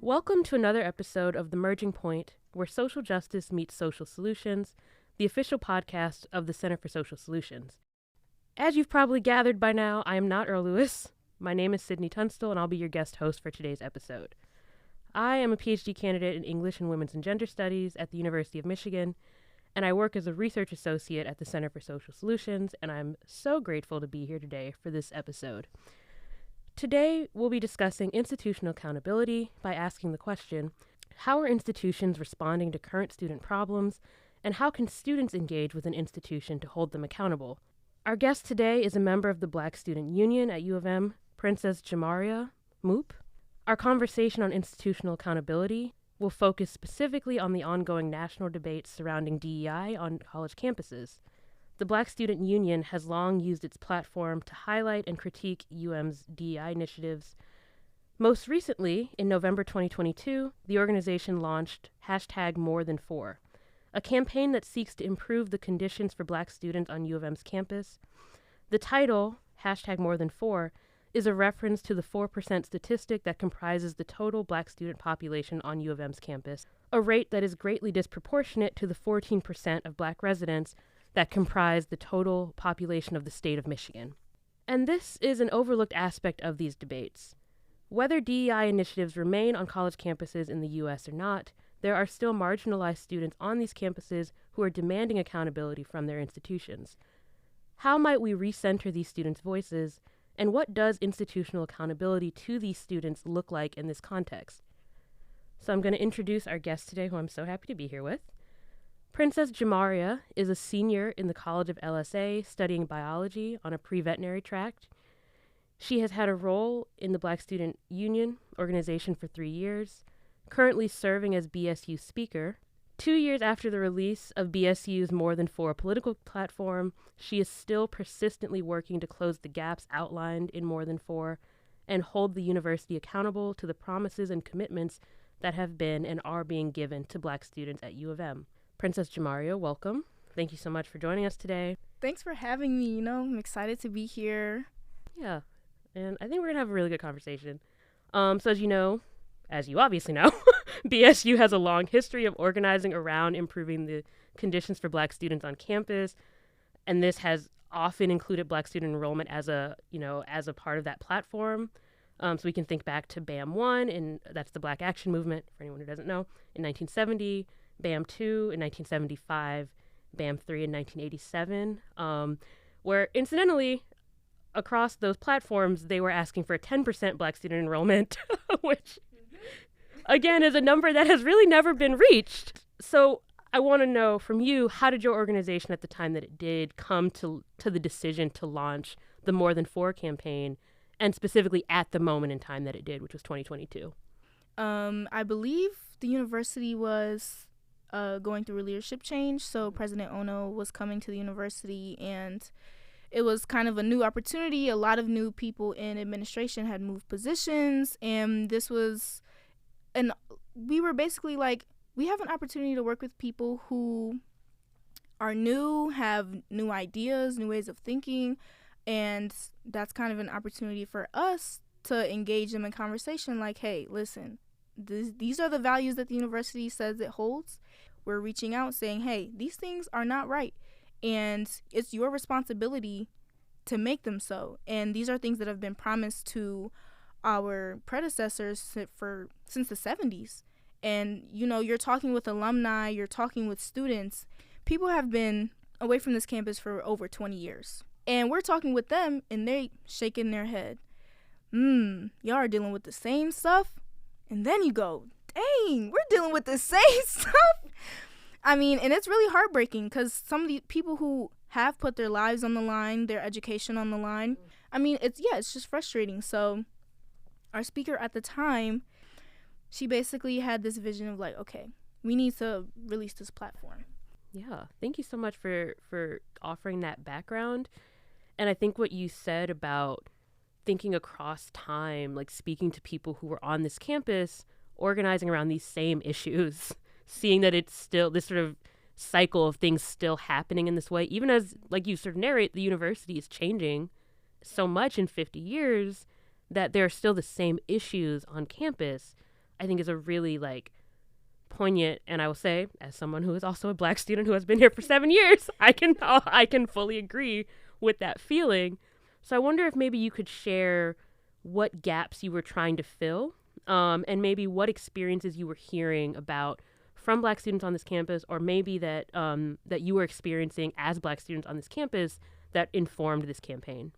Welcome to another episode of The Merging Point, where social justice meets social solutions, the official podcast of the Center for Social Solutions. As you've probably gathered by now, I am not Earl Lewis. My name is Sydney Tunstall, and I'll be your guest host for today's episode. I am a PhD candidate in English and Women's and Gender Studies at the University of Michigan, and I work as a research associate at the Center for Social Solutions, and I'm so grateful to be here today for this episode. Today, we'll be discussing institutional accountability by asking the question, how are institutions responding to current student problems, and how can students engage with an institution to hold them accountable? Our guest today is a member of the Black Student Union at U of M, Princess-J'Maria Mboup. Our conversation on institutional accountability will focus specifically on the ongoing national debates surrounding DEI on college campuses. The Black Student Union has long used its platform to highlight and critique UM's DEI initiatives. Most recently, in November 2022, the organization launched #MoreThan4, a campaign that seeks to improve the conditions for Black students on U of M's campus. The title, #MoreThan4, is a reference to the 4% statistic that comprises the total Black student population on U of M's campus, a rate that is greatly disproportionate to the 14% of Black residents that comprise the total population of the state of Michigan. And this is an overlooked aspect of these debates. Whether DEI initiatives remain on college campuses in the U.S. or not, there are still marginalized students on these campuses who are demanding accountability from their institutions. How might we recenter these students' voices, and what does institutional accountability to these students look like in this context? So I'm going to introduce our guest today, who I'm so happy to be here with. Princess-J'Maria is a senior in the College of LSA studying biology on a pre-veterinary track. She has had a role in the Black Student Union organization for 3 years, currently serving as BSU speaker. 2 years after the release of BSU's More Than 4 political platform, she is still persistently working to close the gaps outlined in More Than 4 and hold the university accountable to the promises and commitments that have been and are being given to Black students at U of M. Princess-J'Maria, welcome. Thank you so much for joining us today. Thanks for having me. I'm excited to be here. Yeah, and I think we're going to have a really good conversation. So as you obviously know, BSU has a long history of organizing around improving the conditions for Black students on campus, and this has often included Black student enrollment as a part of that platform. So we can think back to BAM 1, and that's the Black Action Movement, for anyone who doesn't know, in 1970, BAM 2 in 1975, BAM 3 in 1987, where incidentally, across those platforms, they were asking for a 10% Black student enrollment, which, again, is a number that has really never been reached. So I want to know from you, how did your organization at the time that it did come to the decision to launch the More Than 4 campaign, and specifically at the moment in time that it did, which was 2022? I believe the university was going through a leadership change. So President Ono was coming to the university, and it was kind of a new opportunity. A lot of new people in administration had moved positions, and we were basically like, we have an opportunity to work with people who are new, have new ideas, new ways of thinking, and that's kind of an opportunity for us to engage them in conversation like, hey, listen, these are the values that the university says it holds. We're reaching out saying, hey, these things are not right, and it's your responsibility to make them so. And these are things that have been promised to our predecessors since the 70s. And, you're talking with alumni, you're talking with students. People have been away from this campus for over 20 years. And we're talking with them, and they shaking their head. Y'all are dealing with the same stuff? And then you go, dang, we're dealing with the same stuff. And it's really heartbreaking because some of the people who have put their lives on the line, their education on the line, it's just frustrating. So our speaker at the time, she basically had this vision of like, okay, we need to release this platform. Yeah, thank you so much for offering that background. And I think what you said about thinking across time, like speaking to people who were on this campus, organizing around these same issues, seeing that it's still this sort of cycle of things still happening in this way, even as, like you sort of narrate, the university is changing so much in 50 years that there are still the same issues on campus. I think is a really like poignant, and I will say, as someone who is also a Black student who has been here for 7 years, I can fully agree with that feeling. So I wonder if maybe you could share what gaps you were trying to fill, and maybe what experiences you were hearing about from Black students on this campus, or maybe that that you were experiencing as Black students on this campus that informed this campaign.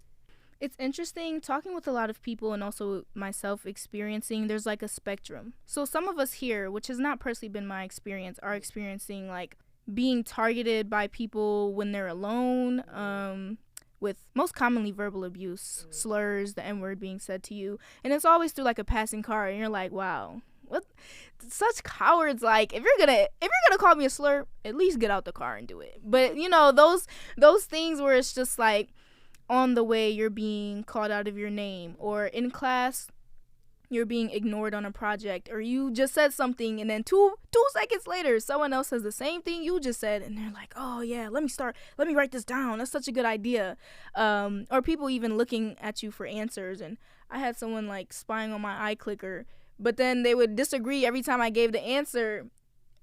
It's interesting talking with a lot of people and also myself experiencing there's like a spectrum. So some of us here, which has not personally been my experience, are experiencing like being targeted by people when they're alone, with most commonly verbal abuse, slurs, the N-word being said to you. And it's always through like a passing car and you're like, wow, what such cowards. Like if you're gonna call me a slur, at least get out the car and do it. But you know, those things where it's just like on the way you're being called out of your name, or in class you're being ignored on a project, or you just said something and then two seconds later someone else says the same thing you just said and they're like, oh yeah, let me write this down, that's such a good idea. Or people even looking at you for answers. And I had someone like spying on my iClicker, but then they would disagree every time I gave the answer.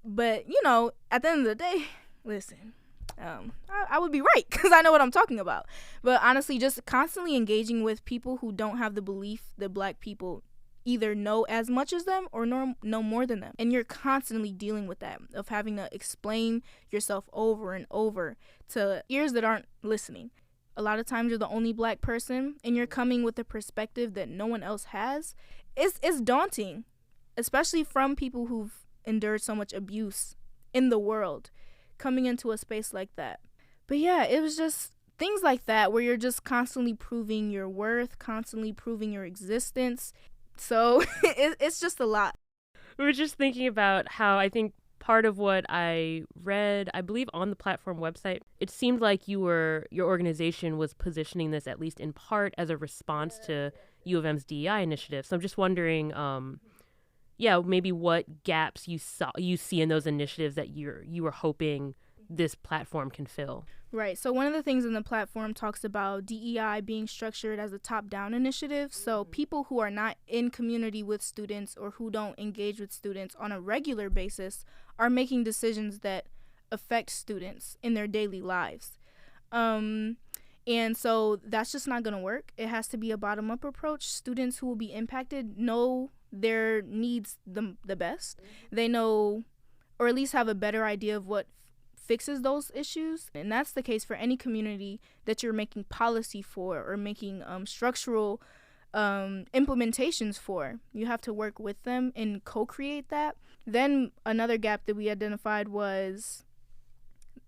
But you know, at the end of the day, listen, I would be right because I know what I'm talking about. But honestly, just constantly engaging with people who don't have the belief that Black people either know as much as them or know more than them. And you're constantly dealing with that, of having to explain yourself over and over to ears that aren't listening. A lot of times you're the only Black person and you're coming with a perspective that no one else has. It's daunting, especially from people who've endured so much abuse in the world, coming into a space like that. But yeah, it was just things like that where you're just constantly proving your worth, constantly proving your existence. So it's just a lot. We were just thinking about how I think part of what I read, I believe on the platform website, it seemed like your organization was positioning this, at least in part, as a response to U of M's DEI initiative. So I'm just wondering, maybe what gaps you see in those initiatives that you were hoping this platform can fill. Right. So one of the things in the platform talks about DEI being structured as a top-down initiative. So people who are not in community with students or who don't engage with students on a regular basis are making decisions that affect students in their daily lives. And so that's just not going to work. It has to be a bottom-up approach. Students who will be impacted know their needs the best. They know, or at least have a better idea of what fixes those issues. And that's the case for any community that you're making policy for or making structural implementations for. You have to work with them and co-create that. Then another gap that we identified was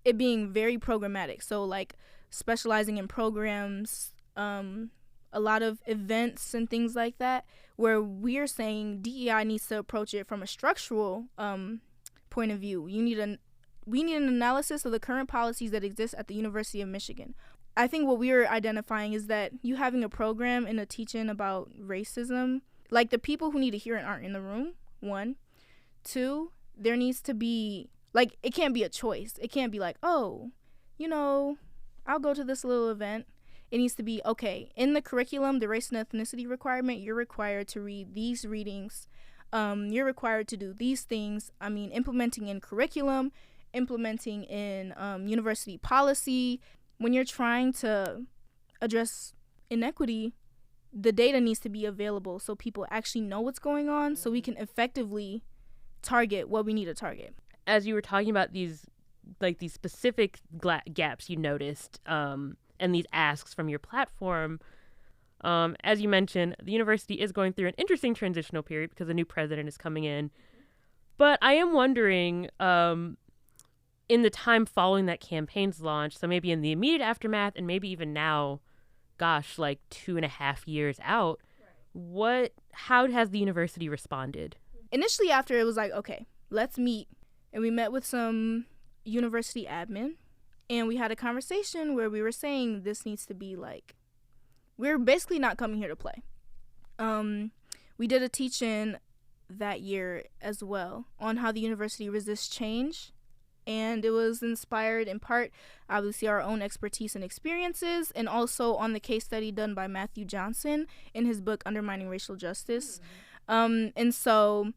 it being very programmatic. So like specializing in programs, a lot of events and things like that, where we're saying DEI needs to approach it from a structural point of view. We need an analysis of the current policies that exist at the University of Michigan. I think what we're identifying is that you having a program and a teaching about racism, like the people who need to hear it aren't in the room, 1. 2, there needs to be, like, it can't be a choice. It can't be like, oh, you know, I'll go to this little event. It needs to be, okay, in the curriculum, the race and ethnicity requirement, you're required to read these readings. You're required to do these things. I mean, implementing in curriculum, implementing in university policy. When you're trying to address inequity, the data needs to be available so people actually know what's going on, so we can effectively target what we need to target. As you were talking about these specific gaps you noticed, and these asks from your platform, as you mentioned, the university is going through an interesting transitional period because a new president is coming in. But I am wondering, in the time following that campaign's launch, so maybe in the immediate aftermath and maybe even now, gosh, like 2.5 years out, how has the university responded? Initially, after it was like, okay, let's meet. And we met with some university admin, and we had a conversation where we were saying this needs to be like, we're basically not coming here to play. We did a teach-in that year as well on how the university resists change. And it was inspired in part, obviously, our own expertise and experiences, and also on the case study done by Matthew Johnson in his book, Undermining Racial Justice. And so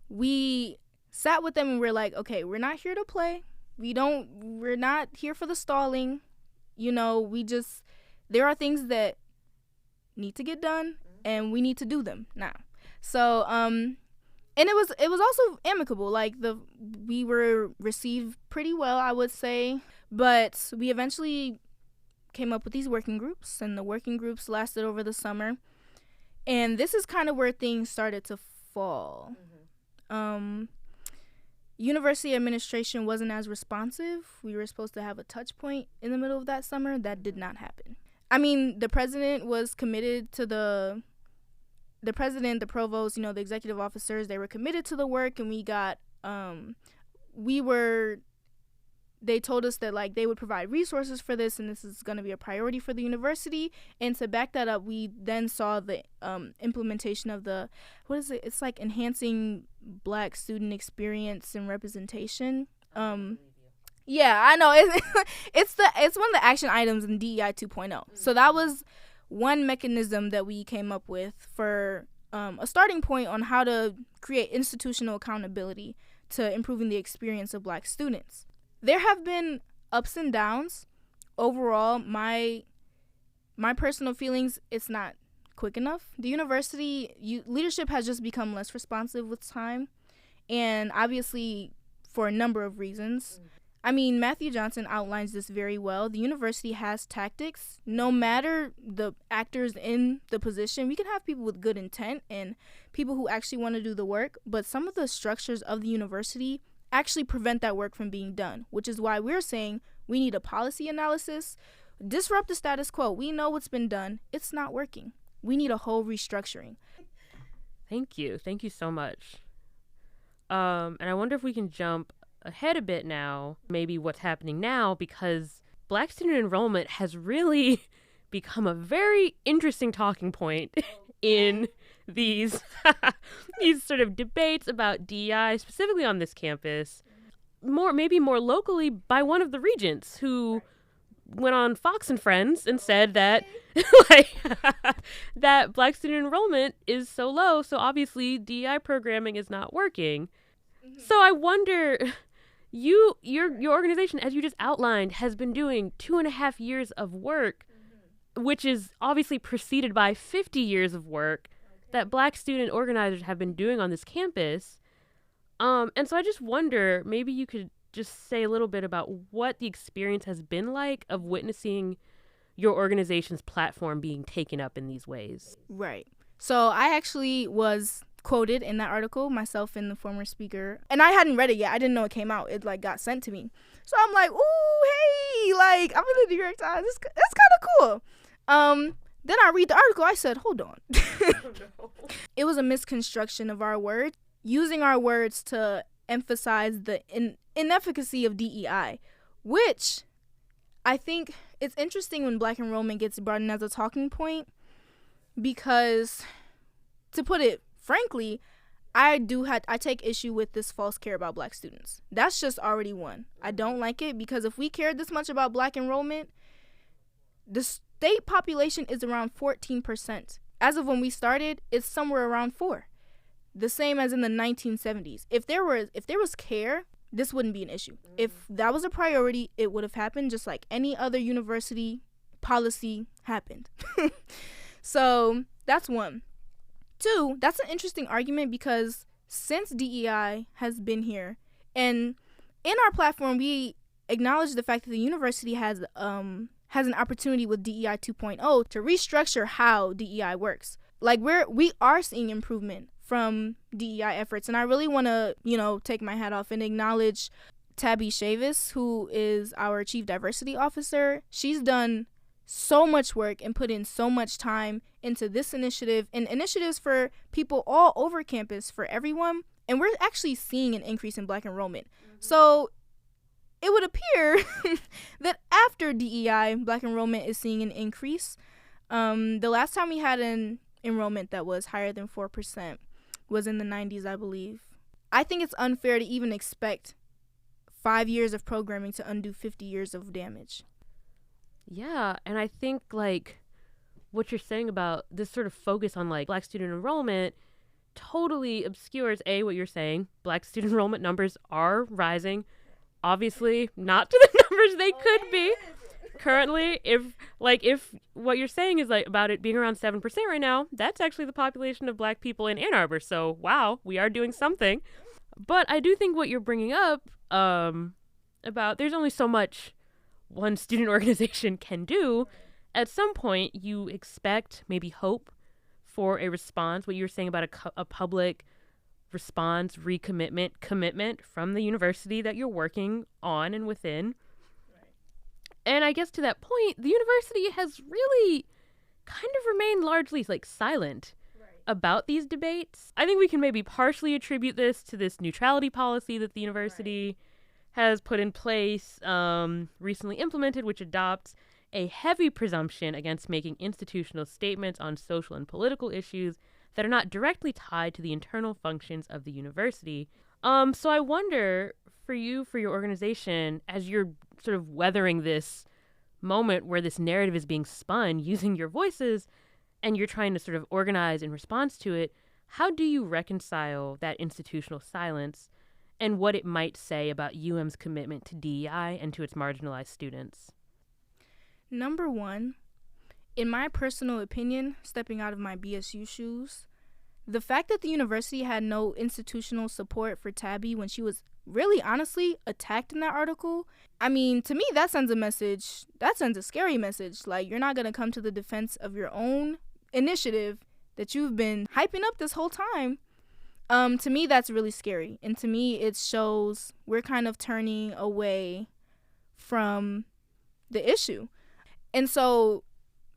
we sat with them and we're like, okay, we're not here to play. We're not here for the stalling. There are things that need to get done and we need to do them now. So, and it was also amicable. Like we were received pretty well, I would say, but we eventually came up with these working groups, and the working groups lasted over the summer. And this is kind of where things started to fall. University administration wasn't as responsive. We were supposed to have a touch point in the middle of that summer. That did not happen. I mean, the president was committed to the president, the provost, the executive officers, they were committed to the work, and they told us that like they would provide resources for this, and this is going to be a priority for the university. And to back that up, we then saw the implementation of it's like enhancing Black student experience and representation. Yeah, I know. It's one of the action items in DEI 2.0. So that was one mechanism that we came up with for a starting point on how to create institutional accountability to improving the experience of Black students. There have been ups and downs. Overall, my personal feelings, it's not quick enough. The university leadership has just become less responsive with time, and obviously for a number of reasons. I mean, Matthew Johnson outlines this very well. The university has tactics. No matter the actors in the position, we can have people with good intent and people who actually want to do the work, but some of the structures of the university actually prevent that work from being done, which is why we're saying we need a policy analysis, disrupt the status quo. We know what's been done. It's not working. We need a whole restructuring. Thank you so much. And I wonder if we can jump ahead a bit now, maybe what's happening now, because Black student enrollment has really become a very interesting talking point in these sort of debates about DEI, specifically on this campus, maybe more locally by one of the regents who went on Fox and Friends and said that that Black student enrollment is so low, so obviously DEI programming is not working. So I wonder, your organization, as you just outlined, has been doing 2.5 years of work, which is obviously preceded by 50 years of work that Black student organizers have been doing on this campus. And so I just wonder, maybe you could just say a little bit about what the experience has been like of witnessing your organization's platform being taken up in these ways. Right. So I actually was quoted in that article, myself and the former speaker, and I hadn't read it yet. I didn't know it came out. It got sent to me. So I'm like, ooh, hey, I'm in the New York Times. That's kind of cool. Then I read the article. I said, hold on. Oh, no. It was a misconstruction of our words, using our words to emphasize the inefficacy of DEI, which I think it's interesting when Black enrollment gets brought in as a talking point, because, to put it frankly, I take issue with this false care about Black students. That's just already one. I don't like it, because if we cared this much about Black enrollment, the state population is around 14%. As of when we started, it's somewhere around 4%. The same as in the 1970s. If there was care, this wouldn't be an issue. If that was a priority, it would have happened just like any other university policy happened. So that's one. Two, that's an interesting argument, because since DEI has been here, and in our platform, we acknowledge the fact that the university has an opportunity with DEI 2.0 to restructure how DEI works. Like we are seeing improvement from DEI efforts, and I really want to, take my hat off and acknowledge Tabby Chavis, who is our Chief Diversity Officer. She's done so much work and put in so much time into this initiative and initiatives for people all over campus, for everyone, and we're actually seeing an increase in Black enrollment. So it would appear that after DEI, Black enrollment is seeing an increase. The last time we had an enrollment that was higher than 4% was in the 90s, I believe. I think it's unfair to even expect 5 years of programming to undo 50 years of damage. Yeah, and I think what you're saying about this sort of focus on Black student enrollment totally obscures what you're saying. Black student enrollment numbers are rising. Obviously, not to the numbers they could be currently. If what you're saying is like about it being around 7% right now, that's actually the population of Black people in Ann Arbor. So wow, we are doing something. But I do think what you're bringing up about there's only so much one student organization can do. At some point, you expect, maybe hope, for a response, what you were saying about a public response, commitment from the university that you're working on and within. Right. And I guess to that point, the university has really kind of remained largely like silent about these debates. I think we can maybe partially attribute this to this neutrality policy that the university has put in place, recently implemented, which adopts a heavy presumption against making institutional statements on social and political issues that are not directly tied to the internal functions of the university. So I wonder, for your organization, as you're sort of weathering this moment where this narrative is being spun using your voices, and you're trying to sort of organize in response to it, how do you reconcile that institutional silence and what it might say about UM's commitment to DEI and to its marginalized students? Number one, in my personal opinion, stepping out of my BSU shoes, the fact that the university had no institutional support for Tabby when she was really honestly attacked in that article, I mean, to me, that sends a scary message. Like, you're not going to come to the defense of your own initiative that you've been hyping up this whole time. To me, that's really scary. And to me, it shows we're kind of turning away from the issue. And so,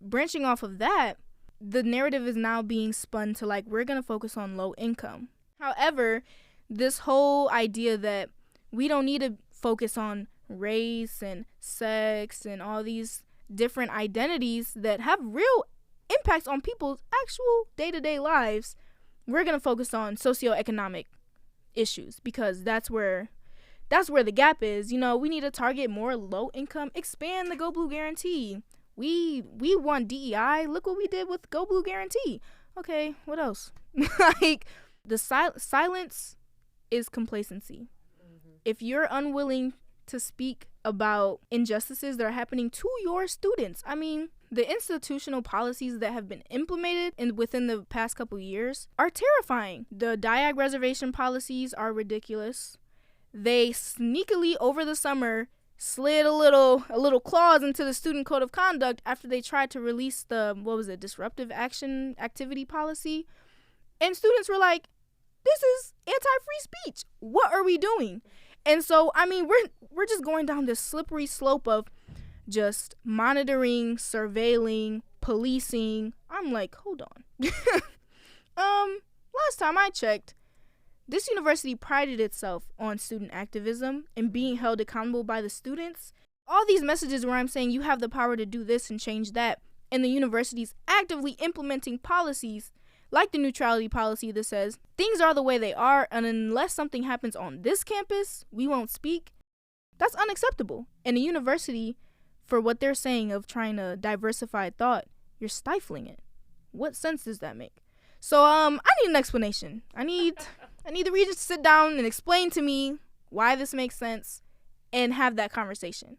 branching off of that, the narrative is now being spun to like, we're going to focus on low income. However, this whole idea that we don't need to focus on race and sex and all these different identities that have real impacts on people's actual day-to-day lives, we're going to focus on socioeconomic issues because that's where the gap is. You know, we need to target more low income, expand the Go Blue Guarantee. We want DEI. Look what we did with Go Blue Guarantee. Okay, what else? Like, the silence is complacency. Mm-hmm. If you're unwilling to speak about injustices that are happening to your students, I mean, the institutional policies that have been implemented within the past couple years are terrifying. The DIAG reservation policies are ridiculous. They sneakily over the summer slid a little clause into the student code of conduct after they tried to release the disruptive activity policy, and students were like, this is anti-free speech. What are we doing? And so, I mean, we're just going down this slippery slope of just monitoring, surveilling, policing. I'm like, hold on. Last time I checked, this university prided itself on student activism and being held accountable by the students. All these messages where I'm saying you have the power to do this and change that, and the university's actively implementing policies like the neutrality policy that says things are the way they are, and unless something happens on this campus, we won't speak. That's unacceptable. And the university, for what they're saying of trying to diversify thought, you're stifling it. What sense does that make? So I need an explanation. I need the regents to sit down and explain to me why this makes sense and have that conversation.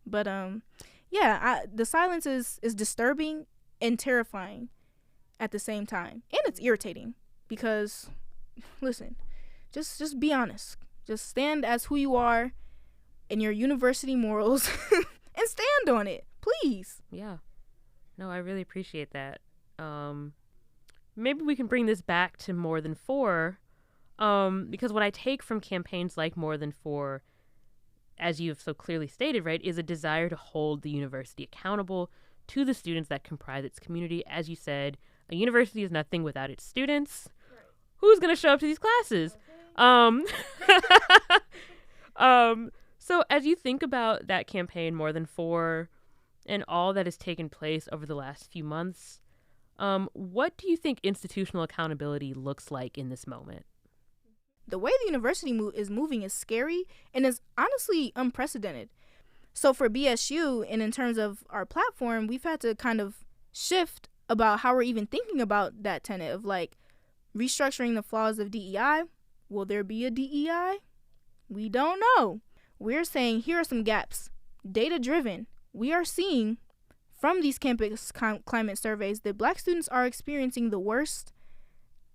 But the silence is disturbing and terrifying at the same time. And it's irritating because, listen, just be honest. Just stand as who you are in your university morals and stand on it, please. Yeah. No, I really appreciate that. Maybe we can bring this back to More Than Four, because what I take from campaigns like More Than Four, as you've so clearly stated, right, is a desire to hold the university accountable to the students that comprise its community. As you said, a university is nothing without its students. Right. Who's going to show up to these classes? Okay. So as you think about that campaign, More Than Four, and all that has taken place over the last few months, what do you think institutional accountability looks like in this moment? The way the university is moving is scary and is honestly unprecedented. So for BSU, and in terms of our platform, we've had to kind of shift about how we're even thinking about that tenet of like restructuring the flaws of DEI. Will there be a DEI? We don't know. We're saying here are some gaps. Data driven. We are seeing from these campus climate surveys that Black students are experiencing the worst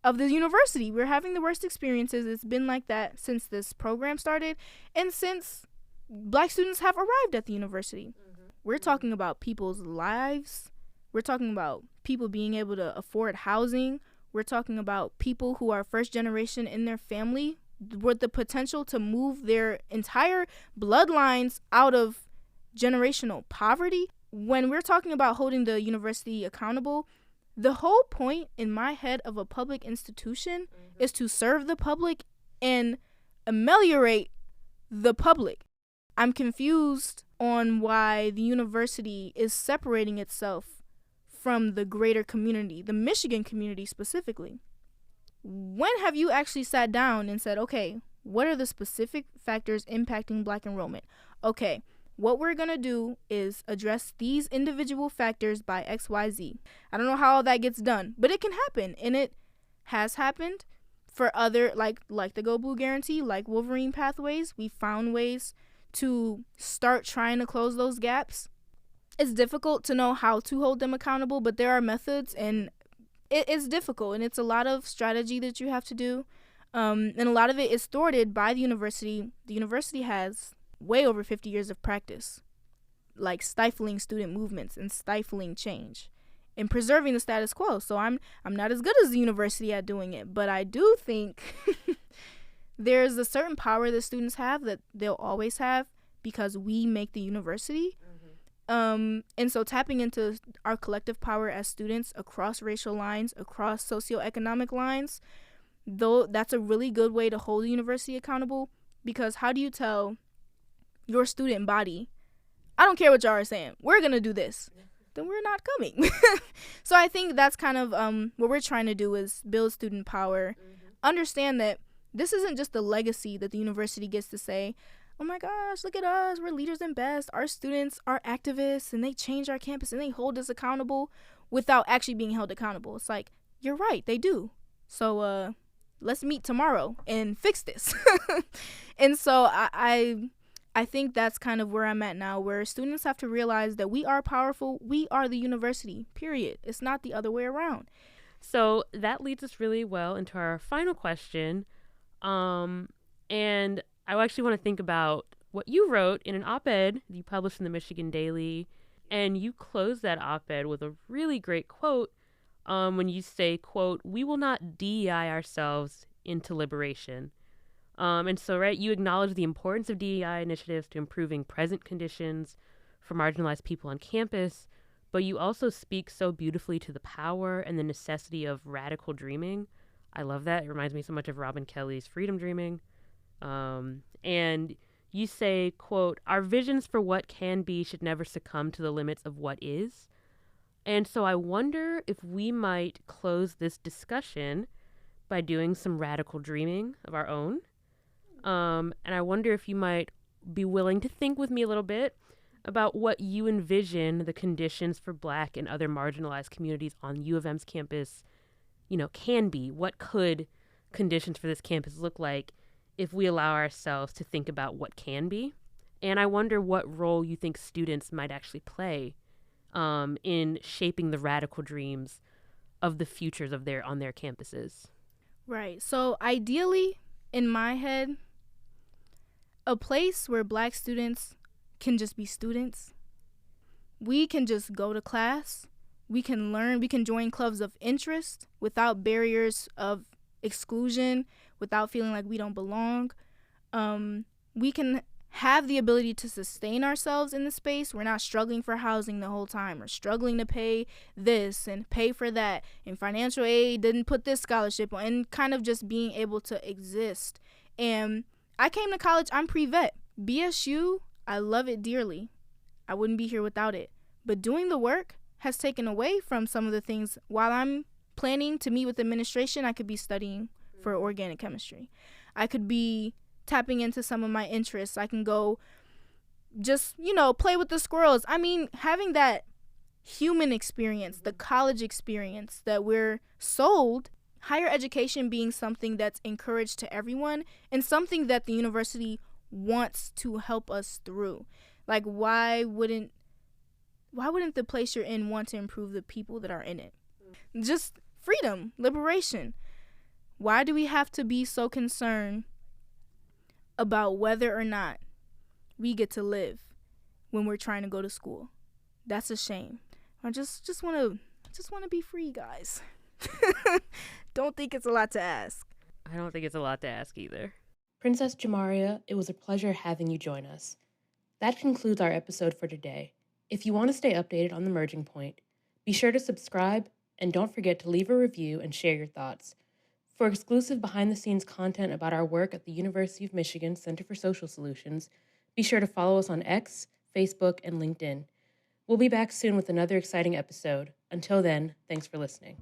of the university. We're having the worst experiences. It's been like that since this program started and since Black students have arrived at the university. Mm-hmm. We're talking about people's lives. We're talking about people being able to afford housing. We're talking about people who are first generation in their family with the potential to move their entire bloodlines out of generational poverty. When we're talking about holding the university accountable, the whole point in my head of a public institution is to serve the public and ameliorate the public. I'm confused on why the university is separating itself from the greater community, the Michigan community specifically. When have you actually sat down and said, okay, what are the specific factors impacting Black enrollment? Okay, what we're going to do is address these individual factors by XYZ. I don't know how all that gets done, but it can happen. And it has happened for other, like the Go Blue Guarantee, like Wolverine Pathways. We found ways to start trying to close those gaps. It's difficult to know how to hold them accountable, but there are methods, and it's difficult, and it's a lot of strategy that you have to do. And a lot of it is thwarted by the university. The university has way over 50 years of practice, like stifling student movements and stifling change and preserving the status quo. So I'm not as good as the university at doing it, but I do think there's a certain power that students have that they'll always have because we make the university. And so tapping into our collective power as students across racial lines, across socioeconomic lines, though that's a really good way to hold the university accountable, because how do you tell your student body, I don't care what y'all are saying, we're going to do this, then we're not coming. So I think that's kind of what we're trying to do is build student power, understand that this isn't just the legacy that the university gets to say, oh my gosh, look at us, we're leaders and best, our students are activists and they change our campus and they hold us accountable, without actually being held accountable. It's like, you're right, they do. So let's meet tomorrow and fix this. And so I think that's kind of where I'm at now, where students have to realize that we are powerful. We are the university, period. It's not the other way around. So that leads us really well into our final question. And I actually want to think about what you wrote in an op-ed you published in the Michigan Daily. And you closed that op-ed with a really great quote when you say, quote, "We will not DEI ourselves into liberation." And so, right, you acknowledge the importance of DEI initiatives to improving present conditions for marginalized people on campus, but you also speak so beautifully to the power and the necessity of radical dreaming. I love that. It reminds me so much of Robin Kelly's Freedom Dreaming. And you say, quote, "Our visions for what can be should never succumb to the limits of what is." And so I wonder if we might close this discussion by doing some radical dreaming of our own. And I wonder if you might be willing to think with me a little bit about what you envision the conditions for Black and other marginalized communities on U of M's campus, can be. What could conditions for this campus look like if we allow ourselves to think about what can be? And I wonder what role you think students might actually play in shaping the radical dreams of the futures on their campuses. Right. So ideally, in my head, a place where Black students can just be students. We can just go to class. We can learn. We can join clubs of interest without barriers of exclusion, without feeling like we don't belong. We can have the ability to sustain ourselves in the space. We're not struggling for housing the whole time or struggling to pay this and pay for that, and financial aid didn't put this scholarship on, and kind of just being able to exist. And I came to college, I'm pre-vet. BSU, I love it dearly. I wouldn't be here without it. But doing the work has taken away from some of the things. While I'm planning to meet with administration, I could be studying for organic chemistry. I could be tapping into some of my interests. I can go just, play with the squirrels. I mean, having that human experience, the college experience that we're sold, higher education being something that's encouraged to everyone and something that the university wants to help us through. Like, why wouldn't the place you're in want to improve the people that are in it? Just freedom, liberation. Why do we have to be so concerned about whether or not we get to live when we're trying to go to school? That's a shame. I just want to be free, guys. Don't think it's a lot to ask. I don't think it's a lot to ask either. Princess-J'Maria, it was a pleasure having you join us. That concludes our episode for today. If you want to stay updated on the Merging Point, be sure to subscribe and don't forget to leave a review and share your thoughts. For exclusive behind-the-scenes content about our work at the University of Michigan Center for Social Solutions, be sure to follow us on X, Facebook, and LinkedIn. We'll be back soon with another exciting episode. Until then, thanks for listening.